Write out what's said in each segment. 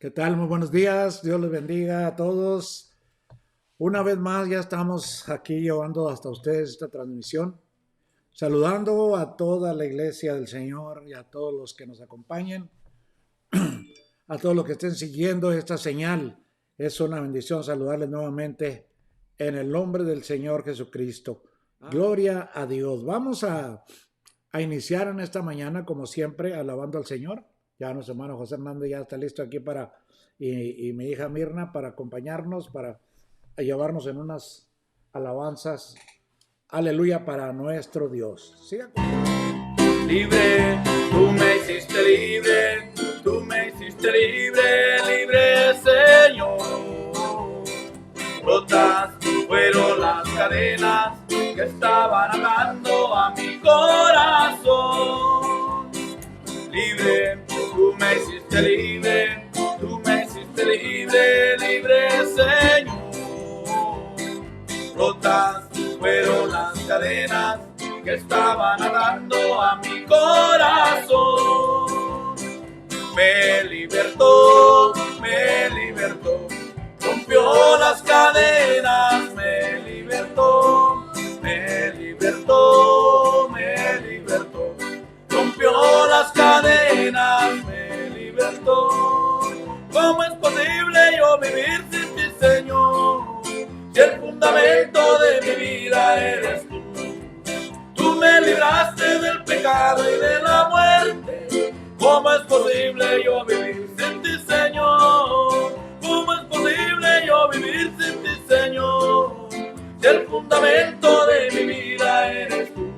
¿Qué tal? Muy buenos días. Dios les bendiga a todos. Una vez más ya estamos aquí llevando hasta ustedes esta transmisión, saludando a toda la iglesia del Señor y a todos los que nos acompañen, a todos los que estén siguiendo esta señal. Es una bendición saludarles nuevamente en el nombre del Señor Jesucristo. Gloria a Dios. Vamos a iniciar en esta mañana, como siempre, alabando al Señor. Ya nuestro hermano José Hernández ya está listo aquí y mi hija Mirna para acompañarnos, para llevarnos en unas alabanzas. Aleluya para nuestro Dios. Siga. Libre, tú me hiciste libre, tú me hiciste libre, libre Señor. Rotas fueron las cadenas que estaban atando a mi corazón. Libre, tú me hiciste libre, tú me hiciste libre, libre Señor. Rotas fueron las cadenas que estaban atando a mi corazón. Me libertó, rompió las cadenas, me libertó, rompió las cadenas, me libertó. ¿Cómo es posible yo vivir sin ti, Señor? Si el fundamento de mi vida eres tú. Tú me libraste del pecado y de la muerte. ¿Cómo es posible yo vivir sin ti, Señor? ¿Cómo es posible yo vivir sin ti, Señor? Si el fundamento de mi vida eres tú.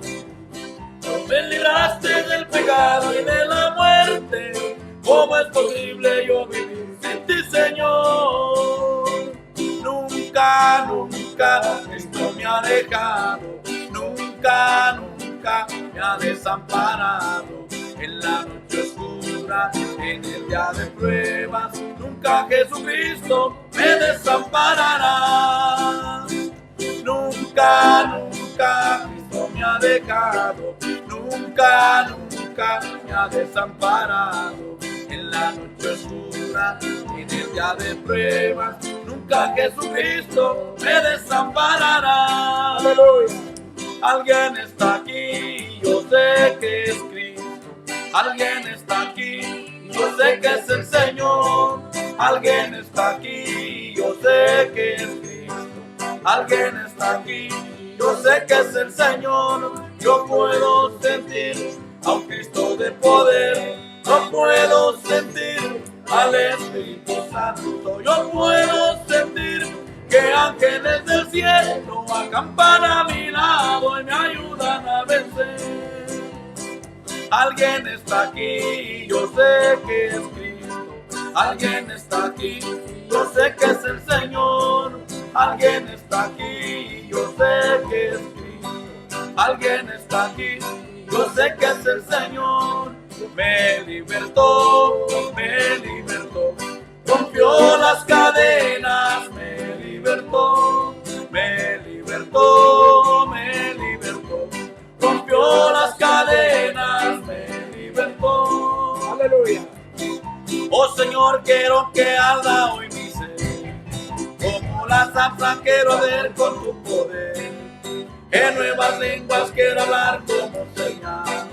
Tú me libraste del pecado y de la muerte. ¿Cómo es posible yo vivir sin ti, Señor? Nunca, nunca Cristo me ha dejado. Nunca, nunca me ha desamparado. En la noche oscura, en el día de pruebas, nunca Jesucristo me desamparará. Nunca, nunca Cristo me ha dejado. Nunca, nunca me ha desamparado. En la noche oscura, en el día de pruebas, nunca Jesucristo me desamparará. Aleluya. Alguien está aquí, yo sé que es Cristo. Alguien está aquí, yo sé que es el Señor. Alguien está aquí, yo sé que es Cristo. Alguien está aquí, yo sé que es el Señor. Yo puedo sentir a un Cristo de poder. Yo puedo sentir al Espíritu Santo. Yo puedo sentir que ángeles del cielo acampan a mi lado y me ayudan a vencer. Alguien está aquí, yo sé que es Cristo. Alguien está aquí, yo sé que es el Señor. Alguien está aquí, yo sé que es Cristo. Alguien está aquí, yo sé que es el Señor. Me libertó, rompió las cadenas, me libertó, rompió las cadenas, me libertó. Aleluya. Oh Señor, quiero que arda hoy mi ser, como la zarza quiero ver con tu poder. En nuevas lenguas quiero hablar como señal.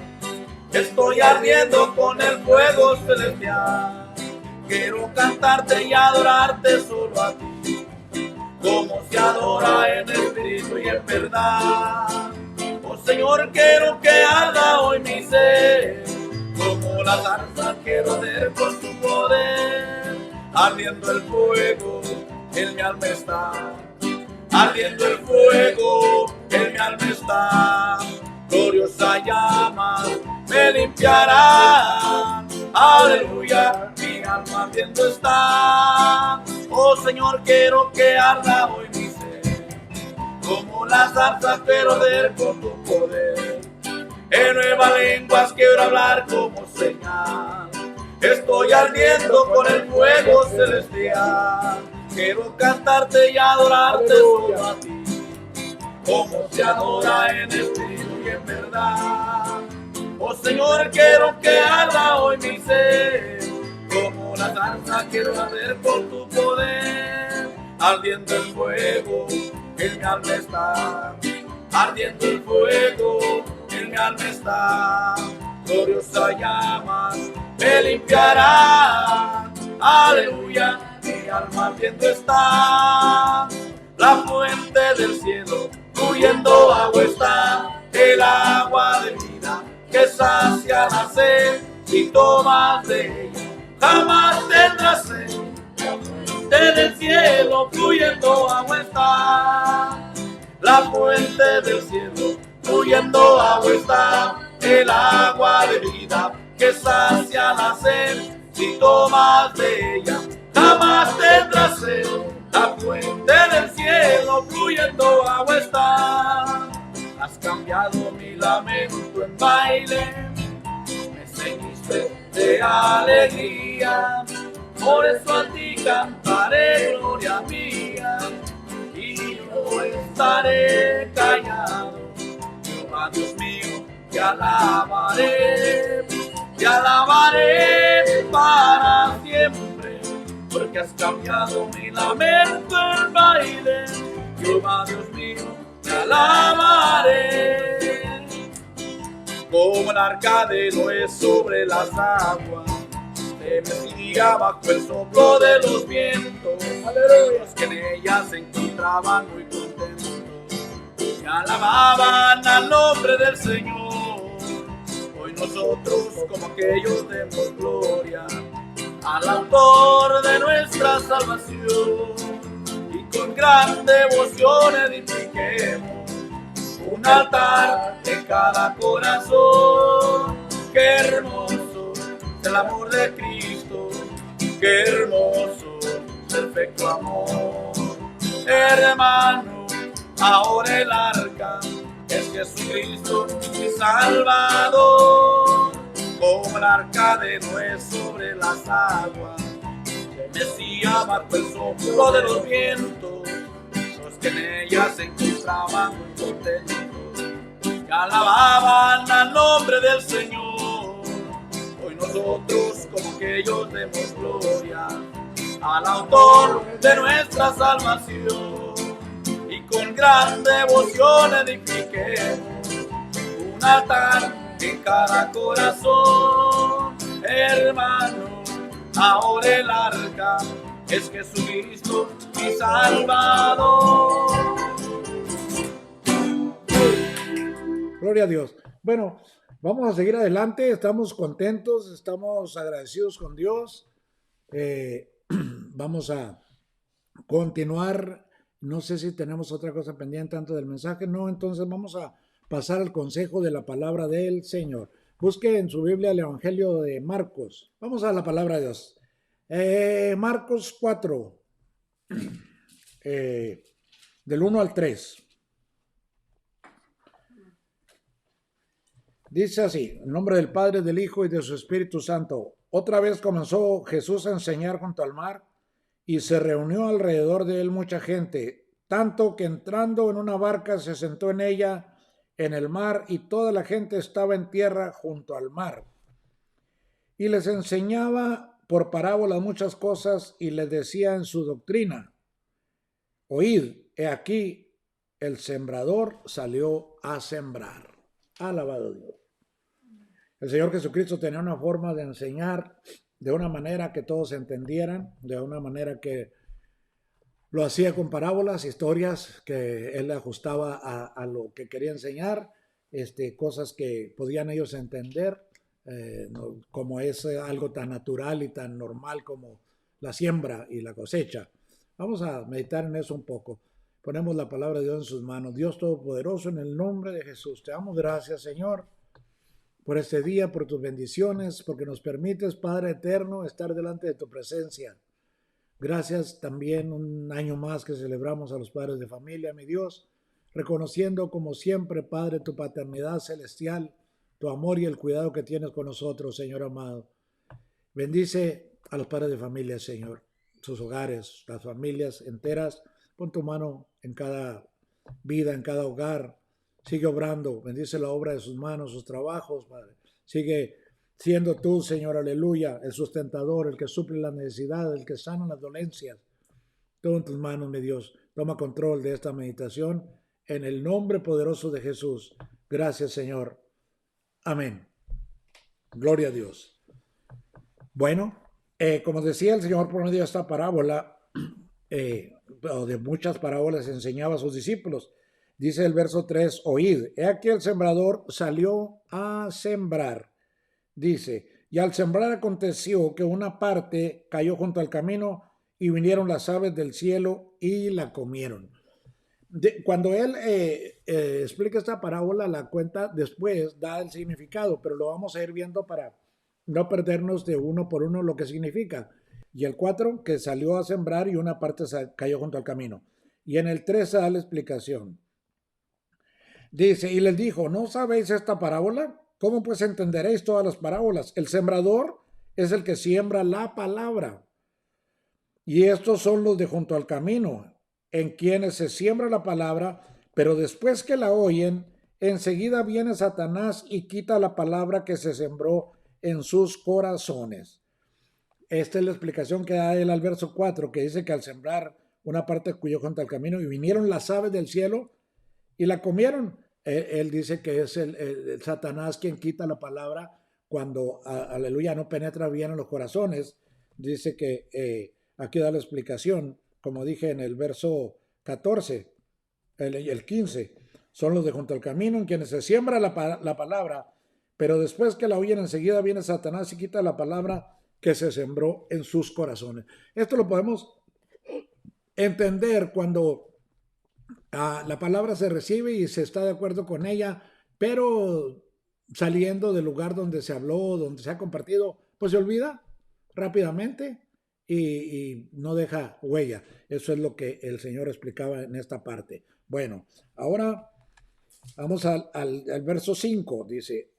Estoy ardiendo con el fuego celestial. Quiero cantarte y adorarte solo a ti, como se adora en espíritu y en verdad. Oh Señor, quiero que arda hoy mi ser, como la zarza quiero ver con tu poder. Ardiendo el fuego, en mi alma está. Ardiendo el fuego, en mi alma está. Gloriosa llama me limpiará. Aleluya, mi alma ardiendo está. Oh Señor, quiero que arda hoy mi ser, como la zarza quiero ver con tu poder. En nuevas lenguas quiero hablar como señal. Estoy ardiendo con el fuego celestial. Quiero cantarte y adorarte solo a ti, como se adora en espíritu y en verdad. Oh Señor, quiero que arda hoy mi ser, como la zarza quiero arder por tu poder. Ardiendo el fuego, en mi alma está. Ardiendo el fuego, en mi alma está. Gloriosa llamas me limpiará. Aleluya, mi alma ardiendo está. La fuente del cielo, fluyendo agua está. El agua de vida que sacia la sed. Si tomas de ella, jamás tendrás sed. Desde el cielo, fluyendo agua está. La fuente del cielo, fluyendo agua está. El agua de vida que sacia la sed. Si tomas de ella, jamás tendrás sed. La fuente del cielo, fluyendo agua está. Has cambiado mi lamento en baile, me ceñiste de alegría. Por eso a ti cantaré, gloria mía, y no estaré callado. Jehová Dios mío, te alabaré para siempre, porque has cambiado mi lamento en baile. Jehová Dios mío, te alabaré. Como el arca de Noé sobre las aguas, te mecía bajo el soplo de los vientos. Los que en ella se encontraban muy contentos y alababan al nombre del Señor. Hoy nosotros, como aquellos, demos gloria al autor de nuestra salvación, y con gran devoción edifiquemos un altar en cada corazón. Qué hermoso es el amor de Cristo, qué hermoso, perfecto amor. Hermano, ahora el arca es Jesucristo mi Salvador. Como el arca de Noé sobre las aguas, el Mesías bajo el soplo de los vientos. Los que en ella se encontraban muy contentos y alababan al nombre del Señor. Hoy nosotros, como aquellos, demos gloria al autor de nuestra salvación, y con gran devoción edifiquemos un altar en cada corazón. Hermano, ahora el arca es Jesucristo mi Salvador. Gloria a Dios. Bueno, vamos a seguir adelante. Estamos contentos, estamos agradecidos con Dios. Vamos a continuar. No sé si tenemos otra cosa pendiente antes del mensaje. No, entonces vamos a pasar al consejo de la palabra del Señor. Busque en su Biblia el Evangelio de Marcos. Vamos a la palabra de Dios. Marcos 4, del 1 al 3. Dice así: en nombre del Padre, del Hijo y de su Espíritu Santo. Otra vez comenzó Jesús a enseñar junto al mar, y se reunió alrededor de él mucha gente, tanto que entrando en una barca se sentó en ella en el mar, y toda la gente estaba en tierra junto al mar. Y les enseñaba por parábolas muchas cosas, y les decía en su doctrina: oíd, he aquí, el sembrador salió a sembrar. Alabado Dios. El Señor Jesucristo tenía una forma de enseñar de una manera que todos entendieran, de una manera que lo hacía con parábolas, historias que él ajustaba a lo que quería enseñar, cosas que podían ellos entender, como es algo tan natural y tan normal como la siembra y la cosecha. Vamos a meditar en eso un poco. Ponemos la palabra de Dios en sus manos. Dios Todopoderoso, en el nombre de Jesús, te damos gracias, Señor, por este día, por tus bendiciones, porque nos permites, Padre eterno, estar delante de tu presencia. Gracias también un año más que celebramos a los padres de familia, mi Dios, reconociendo como siempre, Padre, tu paternidad celestial, tu amor y el cuidado que tienes con nosotros, Señor amado. Bendice a los padres de familia, Señor, sus hogares, las familias enteras. Pon tu mano en cada vida, en cada hogar. Sigue obrando, bendice la obra de sus manos, sus trabajos, Padre. Sigue siendo tú, Señor, aleluya, el sustentador, el que suple las necesidades, el que sana las dolencias. Todo en tus manos, mi Dios. Toma control de esta meditación en el nombre poderoso de Jesús. Gracias, Señor. Amén. Gloria a Dios. Bueno, como decía el Señor por medio de esta parábola, o de muchas parábolas enseñaba a sus discípulos. Dice el verso 3, oíd, he aquí el sembrador salió a sembrar. Dice, y al sembrar aconteció que una parte cayó junto al camino y vinieron las aves del cielo y la comieron. Cuando él explica esta parábola, la cuenta después, da el significado, pero lo vamos a ir viendo para no perdernos de uno por uno lo que significa. Y el 4, que salió a sembrar y una parte cayó junto al camino. Y en el 3 se da la explicación. Dice, y les dijo, ¿no sabéis esta parábola? ¿Cómo pues entenderéis todas las parábolas? El sembrador es el que siembra la palabra. Y estos son los de junto al camino, en quienes se siembra la palabra, pero después que la oyen, enseguida viene Satanás y quita la palabra que se sembró en sus corazones. Esta es la explicación que da él al verso 4, que dice que al sembrar una parte cayó junto al camino y vinieron las aves del cielo y la comieron. Él dice que es el Satanás quien quita la palabra cuando, aleluya, no penetra bien en los corazones. Dice que aquí da la explicación, como dije en el verso 14, el 15, son los de junto al camino en quienes se siembra la palabra, pero después que la oyen enseguida viene Satanás y quita la palabra que se sembró en sus corazones. Esto lo podemos entender cuando la palabra se recibe y se está de acuerdo con ella, pero saliendo del lugar donde se habló, donde se ha compartido, pues se olvida rápidamente y no deja huella. Eso es lo que el Señor explicaba en esta parte. Bueno, ahora vamos al verso 5, dice,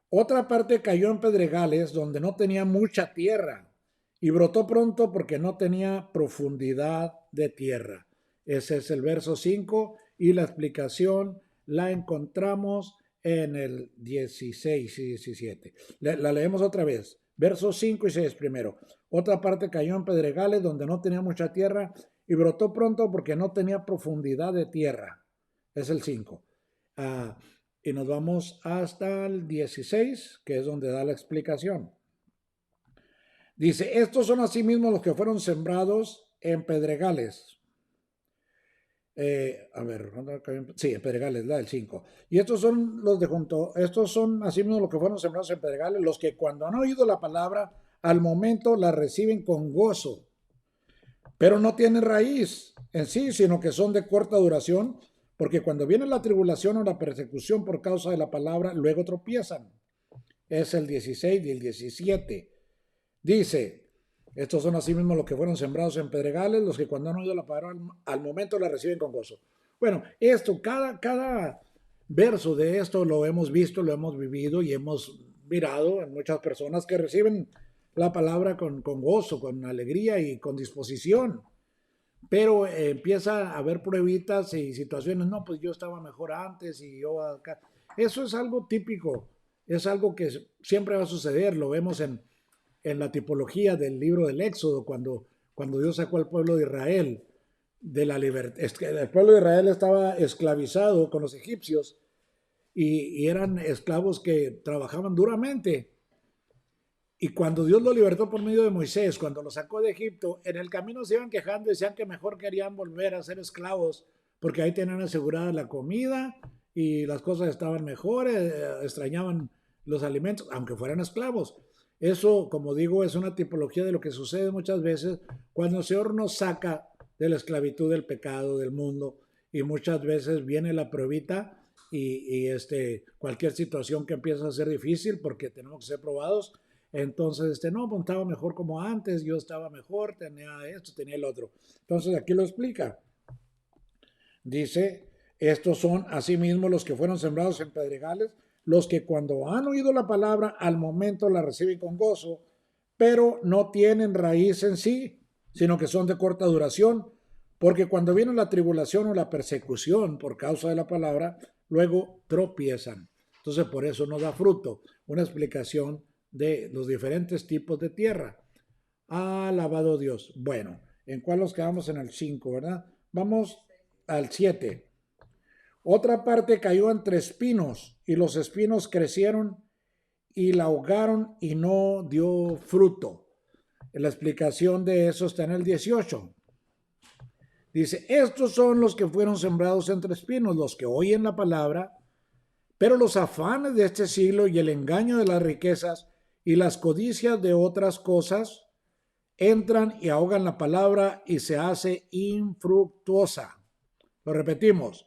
otra parte cayó en pedregales donde no tenía mucha tierra y brotó pronto porque no tenía profundidad de tierra. Ese es el verso 5 y la explicación la encontramos en el 16 y 17. La leemos otra vez. Versos 5 y 6 primero. Otra parte cayó en pedregales donde no tenía mucha tierra y brotó pronto porque no tenía profundidad de tierra. Es el 5. Y nos vamos hasta el 16, que es donde da la explicación. Dice, estos son asimismo los que fueron sembrados en pedregales. Sí, en pedregales, la del 5. Y estos son los de junto, estos son asimismo los que fueron sembrados en pedregales, los que cuando han oído la palabra, al momento la reciben con gozo, pero no tienen raíz en sí, sino que son de corta duración, porque cuando viene la tribulación o la persecución por causa de la palabra, luego tropiezan. Es el 16 y el 17. Dice, estos son asimismo los que fueron sembrados en pedregales, los que cuando han oído la palabra al momento la reciben con gozo. Bueno, esto, cada verso de esto lo hemos visto, lo hemos vivido y hemos mirado en muchas personas que reciben la palabra con gozo, con alegría y con disposición. Pero empieza a haber pruebitas y situaciones, no, pues yo estaba mejor antes y yo acá. Eso es algo típico, es algo que siempre va a suceder, lo vemos en la tipología del libro del Éxodo, cuando Dios sacó al pueblo de Israel de la libertad. El pueblo de Israel estaba esclavizado con los egipcios y eran esclavos que trabajaban duramente. Y cuando Dios lo libertó por medio de Moisés, cuando lo sacó de Egipto, en el camino se iban quejando y decían que mejor querían volver a ser esclavos porque ahí tenían asegurada la comida y las cosas estaban mejor, extrañaban los alimentos, aunque fueran esclavos. Eso, como digo, es una tipología de lo que sucede muchas veces cuando el Señor nos saca de la esclavitud del pecado, del mundo, y muchas veces viene la pruebita y cualquier situación que empieza a ser difícil porque tenemos que ser probados. Entonces, no, pues estaba mejor como antes, yo estaba mejor, tenía esto, tenía el otro. Entonces, aquí lo explica. Dice, estos son asimismo los que fueron sembrados en pedregales, los que cuando han oído la palabra, al momento la reciben con gozo, pero no tienen raíz en sí, sino que son de corta duración, porque cuando viene la tribulación o la persecución por causa de la palabra, luego tropiezan. Entonces, por eso no da fruto. Una explicación de los diferentes tipos de tierra. Alabado Dios. Bueno, ¿en cuál nos quedamos? En el 5, ¿verdad? Vamos al 7. Otra parte cayó entre espinos y los espinos crecieron y la ahogaron y no dio fruto. La explicación de eso está en el 18. Dice, estos son los que fueron sembrados entre espinos, los que oyen la palabra, pero los afanes de este siglo y el engaño de las riquezas y las codicias de otras cosas entran y ahogan la palabra y se hace infructuosa. Lo repetimos.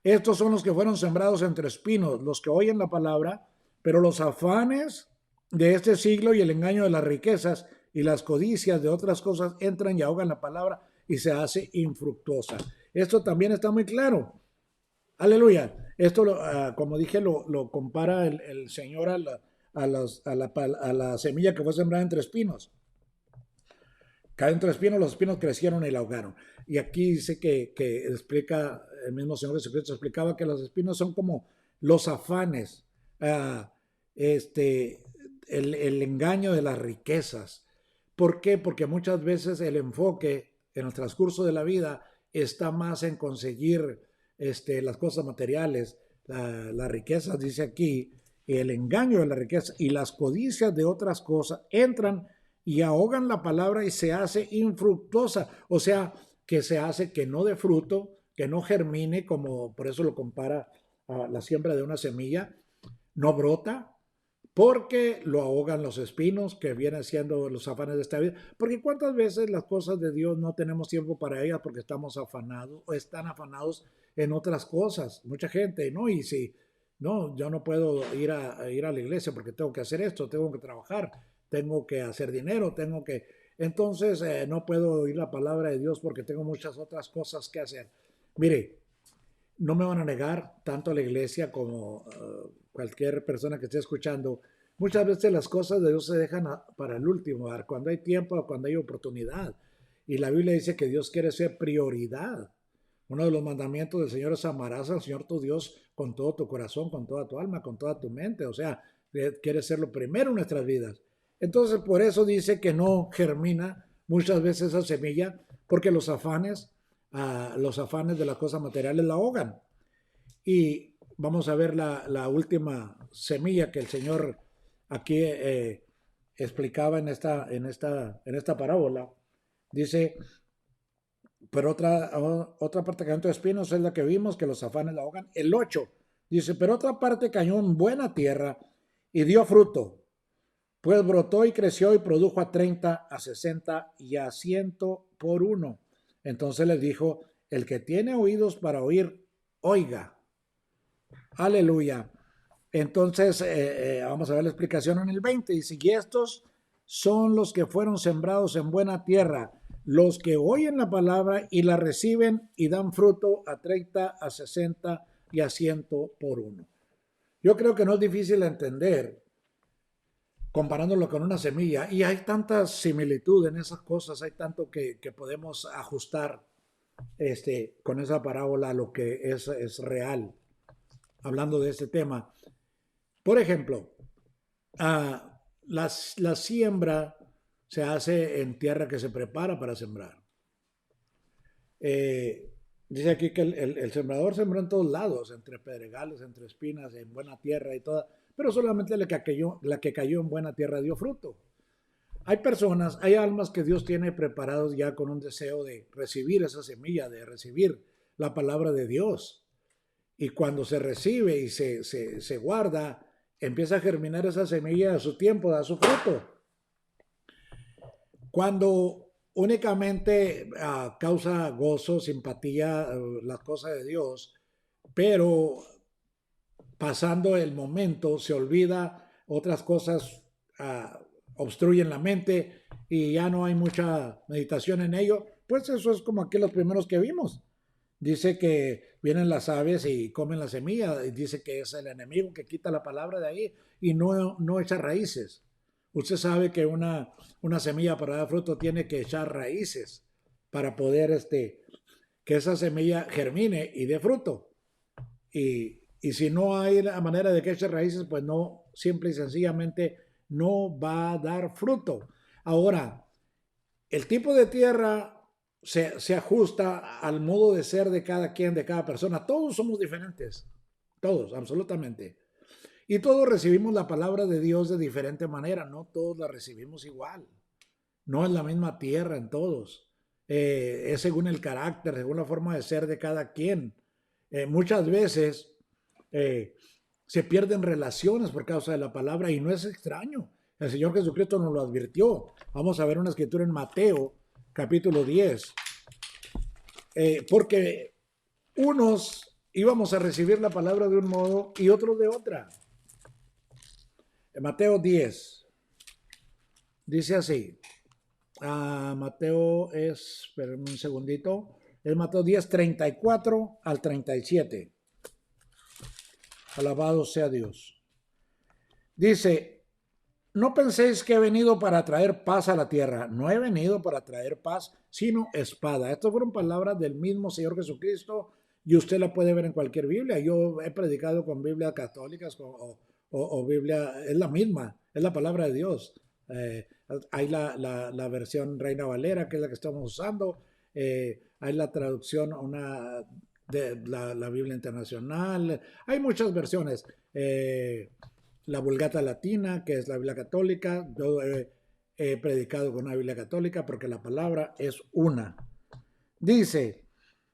Estos son los que fueron sembrados entre espinos, los que oyen la palabra, pero los afanes de este siglo y el engaño de las riquezas y las codicias de otras cosas entran y ahogan la palabra y se hace infructuosa. Esto también está muy claro. Aleluya. Esto, como dije, lo compara el Señor a la semilla que fue sembrada entre espinos. Cae entre espinos, los espinos crecieron y la ahogaron. Y aquí dice que explica, el mismo Señor Jesucristo explicaba que los espinos son como los afanes, el engaño de las riquezas. ¿Por qué? Porque muchas veces el enfoque en el transcurso de la vida está más en conseguir las cosas materiales, las riquezas, dice aquí, el engaño de la riqueza y las codicias de otras cosas entran y ahogan la palabra y se hace infructuosa, o sea, que se hace que no dé fruto, que no germine, como por eso lo compara a la siembra de una semilla, no brota, porque lo ahogan los espinos, que vienen siendo los afanes de esta vida. Porque cuántas veces las cosas de Dios no tenemos tiempo para ellas porque estamos afanados o están afanados en otras cosas. Mucha gente, ¿no? Y si, no, yo no puedo ir a la iglesia porque tengo que hacer esto, tengo que trabajar, tengo que hacer dinero, tengo que... Entonces no puedo oír la palabra de Dios porque tengo muchas otras cosas que hacer. Mire, no me van a negar, tanto la iglesia como cualquier persona que esté escuchando, muchas veces las cosas de Dios se dejan para el último, cuando hay tiempo, cuando hay oportunidad. Y la Biblia dice que Dios quiere ser prioridad. Uno de los mandamientos del Señor es amarás al Señor tu Dios con todo tu corazón, con toda tu alma, con toda tu mente. O sea, quiere ser lo primero en nuestras vidas. Entonces, por eso dice que no germina muchas veces esa semilla, porque los afanes de las cosas materiales la ahogan. Y vamos a ver la última semilla que el Señor aquí explicaba en esta parábola. Dice, pero otra parte cayó entre espinos es la que vimos, que los afanes la ahogan. El 8 dice, pero otra parte cayó en buena tierra y dio fruto, pues brotó y creció y produjo a 30, a 60 y a 100 por uno. Entonces les dijo, el que tiene oídos para oír, oiga. Aleluya. Entonces vamos a ver la explicación en el 20. Dice, y estos son los que fueron sembrados en buena tierra, los que oyen la palabra y la reciben y dan fruto a 30, a 60 y a 100 por uno. Yo creo que no es difícil de entender comparándolo con una semilla, y hay tanta similitud en esas cosas, hay tanto que podemos ajustar con esa parábola a lo que es real, hablando de este tema. Por ejemplo, la siembra se hace en tierra que se prepara para sembrar. Dice aquí que el sembrador sembró en todos lados, entre pedregales, entre espinas, en buena tierra y toda, pero solamente la que cayó en buena tierra dio fruto. Hay personas, hay almas que Dios tiene preparados ya con un deseo de recibir esa semilla, de recibir la palabra de Dios. Y cuando se recibe y se guarda, empieza a germinar esa semilla a su tiempo, da su fruto. Cuando únicamente causa gozo, simpatía, las cosas de Dios, pero pasando el momento se olvida, otras cosas obstruyen la mente y ya no hay mucha meditación en ello, pues eso es como aquí los primeros que vimos. Dice que vienen las aves y comen la semilla, y dice que es el enemigo que quita la palabra de ahí y no echa raíces. Usted sabe que una semilla para dar fruto tiene que echar raíces para poder que esa semilla germine y dé fruto. Y si no hay la manera de que eche raíces, pues no, simple y sencillamente no va a dar fruto. Ahora, el tipo de tierra se ajusta al modo de ser de cada quien, de cada persona. Todos somos diferentes, todos, absolutamente. Y todos recibimos la palabra de Dios de diferente manera, no todos la recibimos igual. No es la misma tierra en todos. Es según el carácter, según la forma de ser de cada quien. Muchas veces se pierden relaciones por causa de la palabra y no es extraño. El Señor Jesucristo nos lo advirtió. Vamos a ver una escritura en Mateo, capítulo 10. Porque unos íbamos a recibir la palabra de un modo y otros de otra. En Mateo 10 dice así. Mateo es, espérenme un segundito, es Mateo 10, 34 al 37. Alabado sea Dios. Dice, no penséis que he venido para traer paz a la tierra. No he venido para traer paz, sino espada. Estas fueron palabras del mismo Señor Jesucristo y usted la puede ver en cualquier Biblia. Yo he predicado con Biblias católicas o Biblia, es la misma, es la palabra de Dios. Hay la versión Reina Valera, que es la que estamos usando. Hay la traducción de la Biblia Internacional. Hay muchas versiones. La Vulgata Latina, que es la Biblia Católica. Yo he predicado con una Biblia Católica porque la palabra es una. Dice,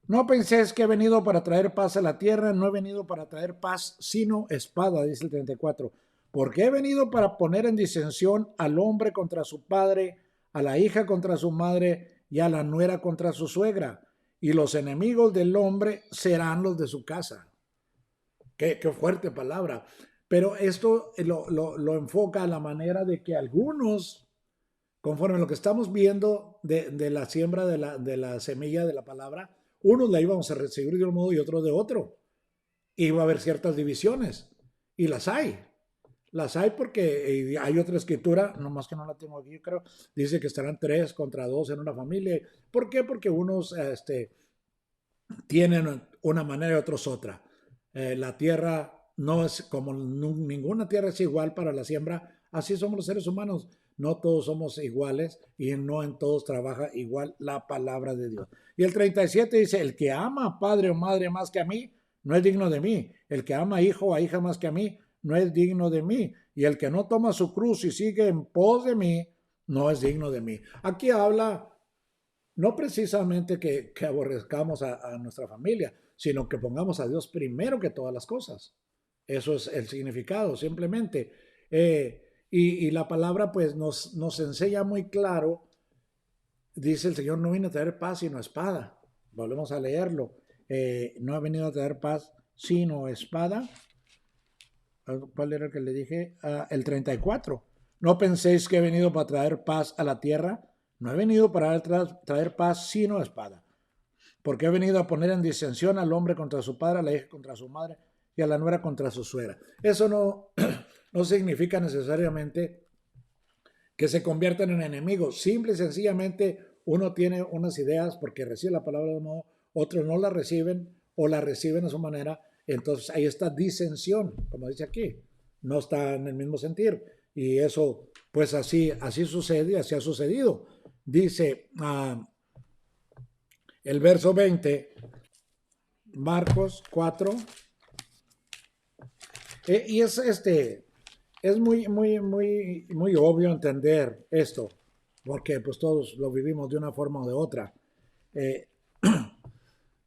no penséis que he venido para traer paz a la tierra, no he venido para traer paz, sino espada, dice el 34. Porque he venido para poner en disensión al hombre contra su padre, a la hija contra su madre y a la nuera contra su suegra. Y los enemigos del hombre serán los de su casa. Qué fuerte palabra. Pero esto lo enfoca a la manera de que algunos, conforme a lo que estamos viendo de la siembra de la semilla de la palabra, unos la íbamos a recibir de un modo y otros de otro. Y va a haber ciertas divisiones. Y las hay. Las hay porque hay otra escritura, nomás que no la tengo aquí, yo creo, dice que estarán 3 contra 2 en una familia. ¿Por qué? Porque unos tienen una manera y otros otra. La tierra no es como ninguna tierra es igual para la siembra. Así somos los seres humanos. No todos somos iguales y no en todos trabaja igual la palabra de Dios. Y el 37 dice, el que ama a padre o madre más que a mí, no es digno de mí. El que ama a hijo o a hija más que a mí, no es digno de mí. Y el que no toma su cruz y sigue en pos de mí, no es digno de mí. Aquí habla no precisamente que aborrezcamos a nuestra familia, sino que pongamos a Dios primero que todas las cosas. Eso es el significado, simplemente. Y la palabra pues nos enseña muy claro. Dice el Señor, no vino a traer paz sino espada. Volvemos a leerlo. No ha venido a traer paz sino espada. ¿Cuál era el que le dije? El 34. No penséis que he venido para traer paz a la tierra. No he venido para traer paz sino espada. Porque he venido a poner en disensión al hombre contra su padre, a la hija contra su madre y a la nuera contra su suegra. Eso no significa necesariamente que se conviertan en enemigos. Simple y sencillamente uno tiene unas ideas porque recibe la palabra de un modo, otros no la reciben o la reciben a su manera. Entonces hay esta disensión, como dice aquí, no está en el mismo sentir. Y eso, pues así sucede y así ha sucedido. Dice el verso 20, Marcos 4, y es muy obvio entender esto, porque pues todos lo vivimos de una forma o de otra.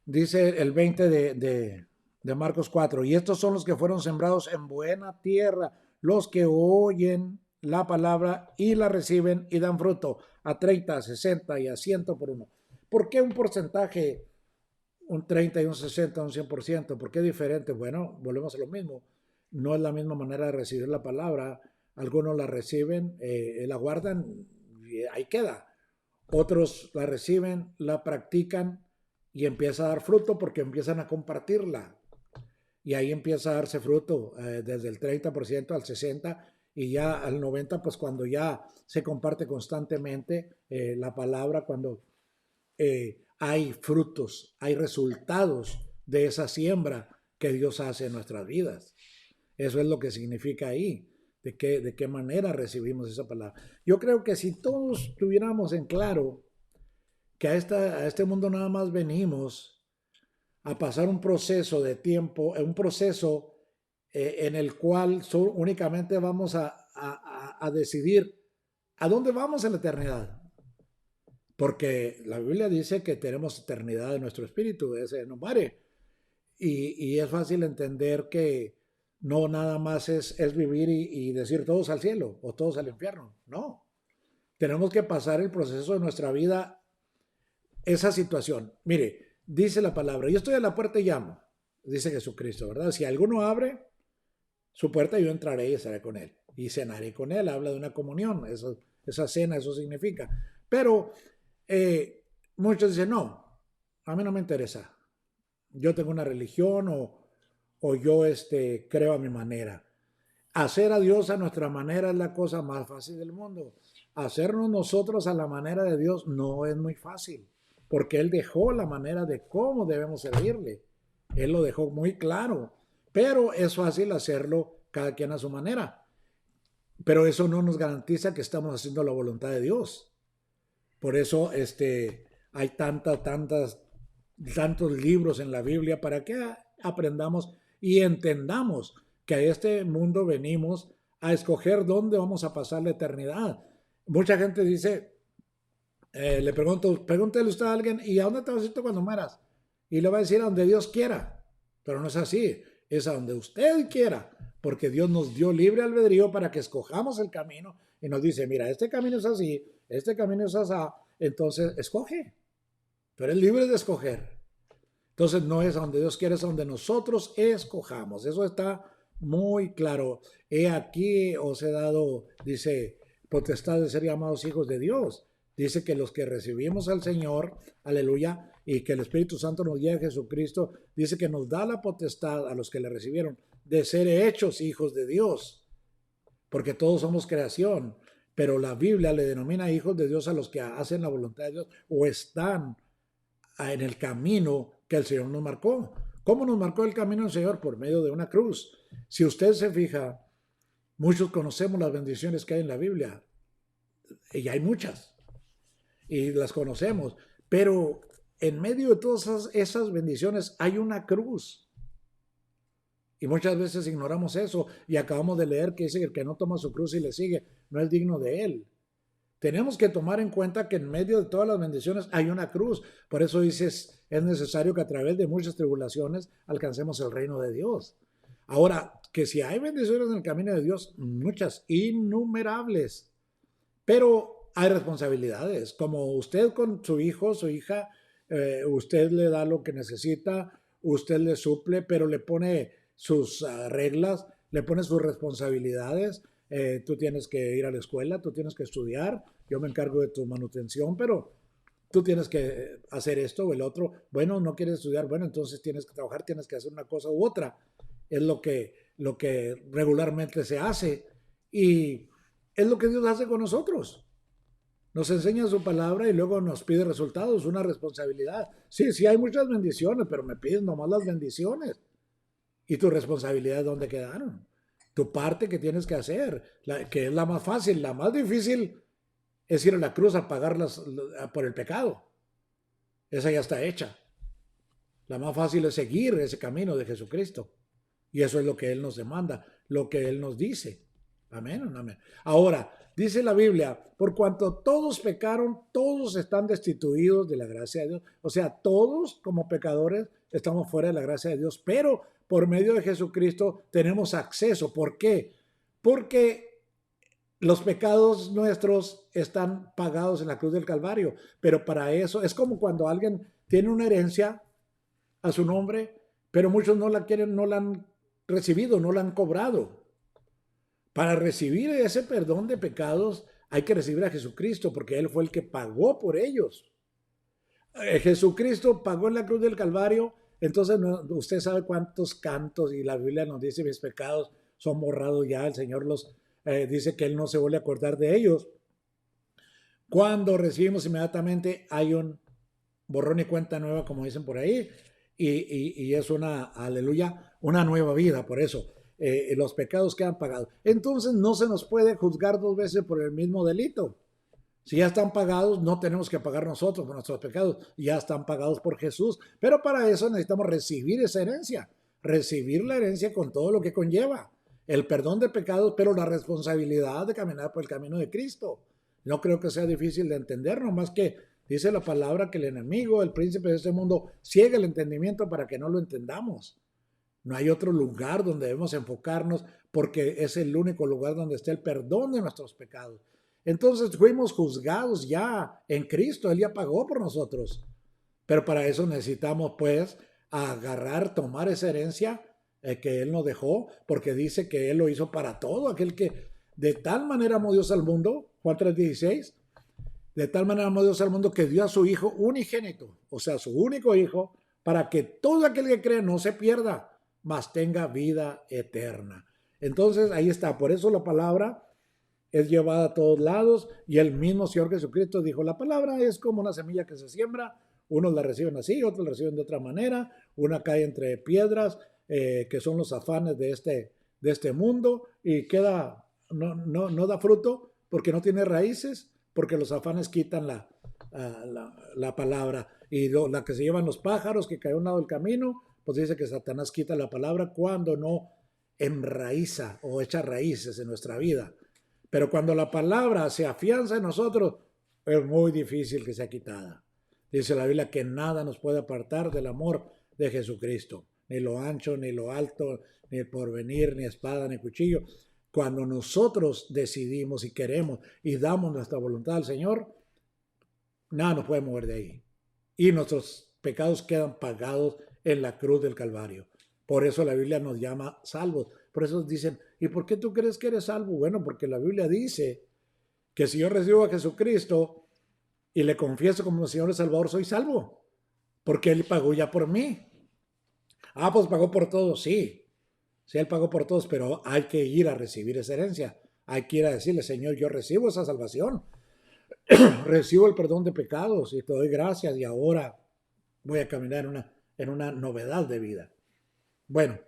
Dice el 20 de Marcos 4, y estos son los que fueron sembrados en buena tierra, los que oyen la palabra y la reciben y dan fruto a 30, a 60 y a 100 por uno. ¿Por qué un porcentaje, un 30 y un 60, un 100%? ¿Por qué diferente? Bueno, volvemos a lo mismo. No es la misma manera de recibir la palabra. Algunos la reciben, la guardan y ahí queda. Otros la reciben, la practican y empieza a dar fruto porque empiezan a compartirla. Y ahí empieza a darse fruto desde el 30% al 60% y ya al 90%, pues cuando ya se comparte constantemente la palabra, cuando hay frutos, hay resultados de esa siembra que Dios hace en nuestras vidas. Eso es lo que significa ahí. de qué manera recibimos esa palabra. Yo creo que si todos tuviéramos en claro que a este mundo nada más venimos a pasar un proceso de tiempo, un proceso en el cual únicamente vamos a decidir a dónde vamos en la eternidad. Porque la Biblia dice que tenemos eternidad en nuestro espíritu, ese no muere. Y es fácil entender que no nada más es vivir y decir todos al cielo o todos al infierno. No. Tenemos que pasar el proceso de nuestra vida, esa situación. Mire, dice la palabra, yo estoy a la puerta y llamo, dice Jesucristo, ¿verdad? Si alguno abre su puerta, yo entraré y estaré con él. Y cenaré con él, habla de una comunión, esa cena, eso significa. Pero muchos dicen, no, a mí no me interesa. Yo tengo una religión o yo creo a mi manera. Hacer a Dios a nuestra manera es la cosa más fácil del mundo. Hacernos nosotros a la manera de Dios no es muy fácil, porque Él dejó la manera de cómo debemos servirle. Él lo dejó muy claro, pero es fácil hacerlo cada quien a su manera. Pero eso no nos garantiza que estamos haciendo la voluntad de Dios. Por eso hay tantos libros en la Biblia para que aprendamos y entendamos que a este mundo venimos a escoger dónde vamos a pasar la eternidad. Mucha gente dice, le pregúntele usted a alguien, ¿y a dónde te vas a ir cuando mueras? Y le va a decir a donde Dios quiera, pero no es así, es a donde usted quiera, porque Dios nos dio libre albedrío para que escojamos el camino y nos dice, mira, este camino es así, este camino es así, entonces escoge, tú eres libre de escoger. Entonces no es a donde Dios quiere, es a donde nosotros escojamos, eso está muy claro. He aquí os he dado, dice, potestad de ser llamados hijos de Dios. Dice que los que recibimos al Señor, aleluya, y que el Espíritu Santo nos guía a Jesucristo, dice que nos da la potestad a los que le recibieron de ser hechos hijos de Dios, porque todos somos creación, pero la Biblia le denomina hijos de Dios a los que hacen la voluntad de Dios o están en el camino que el Señor nos marcó. ¿Cómo nos marcó el camino el Señor? Por medio de una cruz. Si usted se fija, muchos conocemos las bendiciones que hay en la Biblia, y hay muchas, y las conocemos, pero en medio de todas esas bendiciones hay una cruz. Y muchas veces ignoramos eso y acabamos de leer que dice que el que no toma su cruz y le sigue no es digno de él. Tenemos que tomar en cuenta que en medio de todas las bendiciones hay una cruz. Por eso dices, es necesario que a través de muchas tribulaciones alcancemos el reino de Dios. Ahora, que si hay bendiciones en el camino de Dios, muchas, innumerables, pero hay responsabilidades. Como usted con su hijo, su hija, usted le da lo que necesita, usted le suple, pero le pone sus reglas, le pone sus responsabilidades. Tú tienes que ir a la escuela, tú tienes que estudiar, yo me encargo de tu manutención, pero tú tienes que hacer esto o el otro. Bueno, no quieres estudiar, bueno, entonces tienes que trabajar, tienes que hacer una cosa u otra. Es lo que regularmente se hace y es lo que Dios hace con nosotros. Nos enseña su palabra y luego nos pide resultados, una responsabilidad. Sí, hay muchas bendiciones, pero me pides nomás las bendiciones. ¿Y tus responsabilidades dónde quedaron? Tu parte que tienes que hacer, que es la más fácil. La más difícil es ir a la cruz a pagarlas por el pecado. Esa ya está hecha. La más fácil es seguir ese camino de Jesucristo. Y eso es lo que Él nos demanda, lo que Él nos dice. Amén, amén. Ahora, dice la Biblia, por cuanto todos pecaron, todos están destituidos de la gracia de Dios. O sea, todos como pecadores estamos fuera de la gracia de Dios, pero por medio de Jesucristo tenemos acceso. ¿Por qué? Porque los pecados nuestros están pagados en la cruz del Calvario, pero para eso es como cuando alguien tiene una herencia a su nombre, pero muchos no la quieren, no la han recibido, no la han cobrado. Para recibir ese perdón de pecados hay que recibir a Jesucristo, porque Él fue el que pagó por ellos. Jesucristo pagó en la cruz del Calvario. Entonces usted sabe cuántos cantos, y la Biblia nos dice, mis pecados son borrados ya, el Señor los dice que Él no se vuelve a acordar de ellos. Cuando recibimos inmediatamente hay un borrón y cuenta nueva, como dicen por ahí, y es una, aleluya, una nueva vida. Por eso los pecados quedan pagados. Entonces no se nos puede juzgar dos veces por el mismo delito. Si ya están pagados, no tenemos que pagar nosotros por nuestros pecados, ya están pagados por Jesús. Pero para eso necesitamos recibir esa herencia, recibir la herencia con todo lo que conlleva. El perdón de pecados, pero la responsabilidad de caminar por el camino de Cristo. No creo que sea difícil de entender, nomás que dice la palabra que el enemigo, el príncipe de este mundo, ciega el entendimiento para que no lo entendamos. No hay otro lugar donde debemos enfocarnos porque es el único lugar donde está el perdón de nuestros pecados. Entonces fuimos juzgados ya en Cristo, Él ya pagó por nosotros. Pero para eso necesitamos pues agarrar, tomar esa herencia que Él nos dejó, porque dice que Él lo hizo para todo, aquel que de tal manera amó Dios al mundo, Juan 3:16, de tal manera amó Dios al mundo que dio a su Hijo unigénito, o sea, su único Hijo, para que todo aquel que cree no se pierda, mas tenga vida eterna. Entonces ahí está, por eso la palabra es llevada a todos lados y el mismo Señor Jesucristo dijo, la palabra es como una semilla que se siembra, unos la reciben así, otros la reciben de otra manera, una cae entre piedras, que son los afanes de este mundo y queda, no da fruto porque no tiene raíces, porque los afanes quitan la palabra. Y la que se llevan los pájaros que cayó a un lado del camino, pues dice que Satanás quita la palabra cuando no enraiza o echa raíces en nuestra vida. Pero cuando la palabra se afianza en nosotros, es muy difícil que sea quitada. Dice la Biblia que nada nos puede apartar del amor de Jesucristo. Ni lo ancho, ni lo alto, ni el porvenir, ni espada, ni cuchillo. Cuando nosotros decidimos y queremos y damos nuestra voluntad al Señor, nada nos puede mover de ahí. Y nuestros pecados quedan pagados en la cruz del Calvario. Por eso la Biblia nos llama salvos. Por eso dicen, ¿y por qué tú crees que eres salvo? Bueno, porque la Biblia dice que si yo recibo a Jesucristo y le confieso como Señor y Salvador, soy salvo. Porque Él pagó ya por mí. Ah, pues pagó por todos, sí. Sí, Él pagó por todos, pero hay que ir a recibir esa herencia. Hay que ir a decirle, Señor, yo recibo esa salvación. Recibo el perdón de pecados y te doy gracias y ahora voy a caminar en una novedad de vida. Bueno,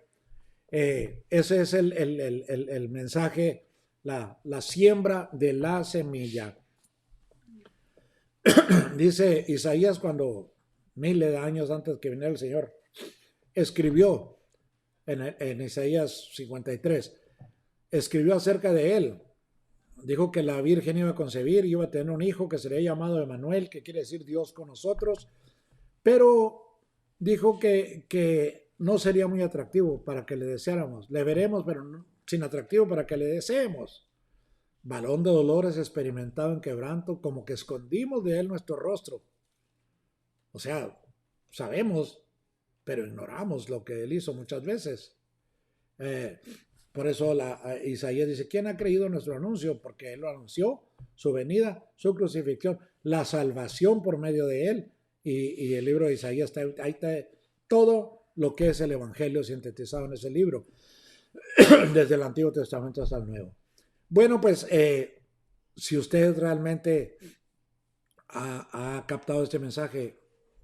ese es el mensaje, la siembra de la semilla. Dice Isaías cuando miles de años antes que viniera el Señor, escribió en Isaías 53, escribió acerca de él. Dijo que la Virgen iba a concebir y iba a tener un hijo que sería llamado Emmanuel, que quiere decir Dios con nosotros, pero dijo que no sería muy atractivo para que le deseáramos. Le veremos, pero no, sin atractivo para que le deseemos. Varón de dolores, experimentado en quebranto, como que escondimos de él nuestro rostro. O sea, sabemos, pero ignoramos lo que él hizo muchas veces. Por eso Isaías dice, ¿quién ha creído en nuestro anuncio? Porque él lo anunció, su venida, su crucifixión, la salvación por medio de él. Y el libro de Isaías, ahí está todo lo que es el Evangelio sintetizado en ese libro, desde el Antiguo Testamento hasta el Nuevo. Bueno, pues si usted realmente ha captado este mensaje,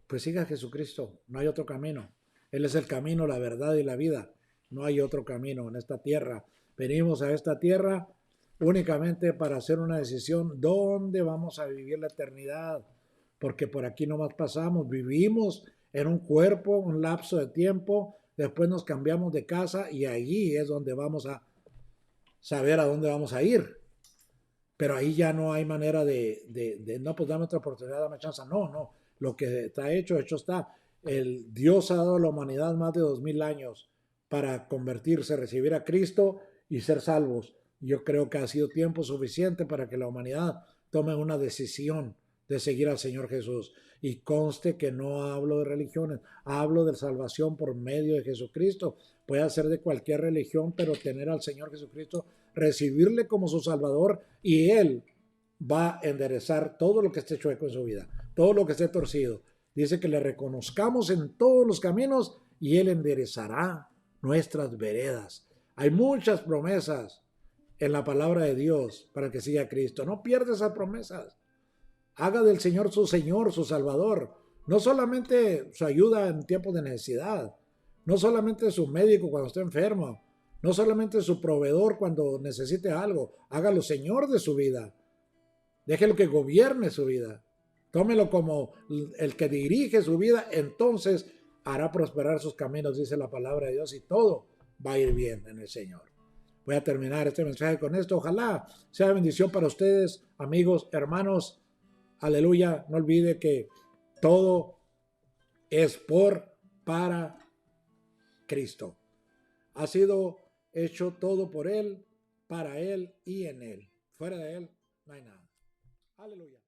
pues siga a Jesucristo, no hay otro camino. Él es el camino, la verdad y la vida. No hay otro camino en esta tierra. Venimos a esta tierra únicamente para hacer una decisión dónde vamos a vivir la eternidad, porque por aquí nomás pasamos, vivimos en un cuerpo, un lapso de tiempo, después nos cambiamos de casa y allí es donde vamos a saber a dónde vamos a ir. Pero ahí ya no hay manera de no, pues dame otra oportunidad, dame chance. No, lo que está hecho está. El Dios ha dado a la humanidad más de 2000 años para convertirse, recibir a Cristo y ser salvos. Yo creo que ha sido tiempo suficiente para que la humanidad tome una decisión de seguir al Señor Jesús. Y conste que no hablo de religiones, hablo de salvación por medio de Jesucristo. Puede ser de cualquier religión, pero tener al Señor Jesucristo, recibirle como su Salvador, y Él va a enderezar todo lo que esté chueco en su vida, todo lo que esté torcido. Dice que le reconozcamos en todos los caminos y Él enderezará nuestras veredas. Hay muchas promesas en la palabra de Dios para que siga Cristo. No pierda esas promesas. Haga del Señor, su Salvador. No solamente su ayuda en tiempos de necesidad. No solamente su médico cuando esté enfermo. No solamente su proveedor cuando necesite algo, hágalo Señor de su vida. Déjelo que gobierne su vida. Tómelo como el que dirige su vida, entonces hará prosperar sus caminos, dice la palabra de Dios, y todo va a ir bien en el Señor. Voy a terminar este mensaje con esto. Ojalá sea bendición para ustedes, amigos, hermanos. Aleluya. No olvide que todo es para Cristo. Ha sido hecho todo por Él, para Él y en Él. Fuera de Él no hay nada. Aleluya.